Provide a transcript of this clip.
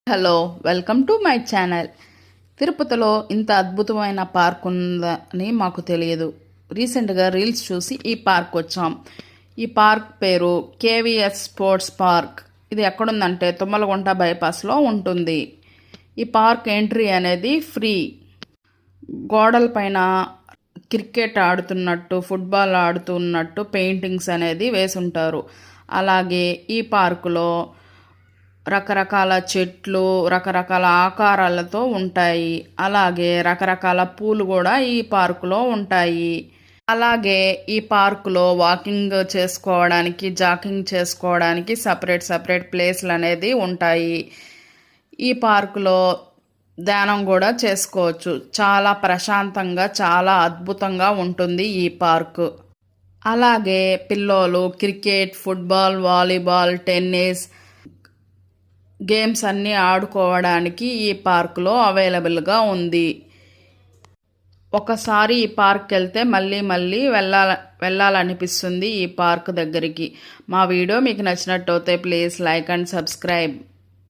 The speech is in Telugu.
Hello, welcome to my channel. తిరుపతిలో ఇంత అద్భుతమైన పార్క్ ఉందని మాకు తెలియదు. రీసెంట్గా రీల్స్ చూసి ఈ పార్క్ వచ్చాం. ఈ పార్క్ పేరు కేవీఎస్ స్పోర్ట్స్ పార్క్. ఇది ఎక్కడుందంటే తుమ్మలగుంట బైపాస్లో ఉంటుంది. ఈ పార్క్ ఎంట్రీ అనేది ఫ్రీ. గోడల పైన క్రికెట్ ఆడుతున్నట్టు, ఫుట్బాల్ ఆడుతున్నట్టు పెయింటింగ్స్ అనేది వేసుంటారు. అలాగే ఈ పార్కులో రకరకాల చెట్లు రకరకాల ఆకారాలతో ఉంటాయి. అలాగే రకరకాల పూలు కూడా ఈ పార్కులో ఉంటాయి. అలాగే ఈ పార్కులో వాకింగ్ చేసుకోవడానికి, జాగింగ్ చేసుకోవడానికి సపరేట్ ప్లేస్లు అనేది ఉంటాయి. ఈ పార్కులో ధ్యానం కూడా చేసుకోవచ్చు. చాలా ప్రశాంతంగా, చాలా అద్భుతంగా ఉంటుంది ఈ పార్కు. అలాగే పిల్లోలు cricket, football, volleyball, tennis games అన్నీ ఆడుకోవడానికి ఈ పార్కులో అవైలబుల్గా ఉంది. ఒకసారి ఈ పార్క్కి వెళ్తే మళ్ళీ వెళ్ళాలనిపిస్తుంది ఈ పార్క్ దగ్గరికి. మా వీడియో మీకు నచ్చినట్టయితే ప్లీజ్ లైక్ అండ్ సబ్స్క్రైబ్.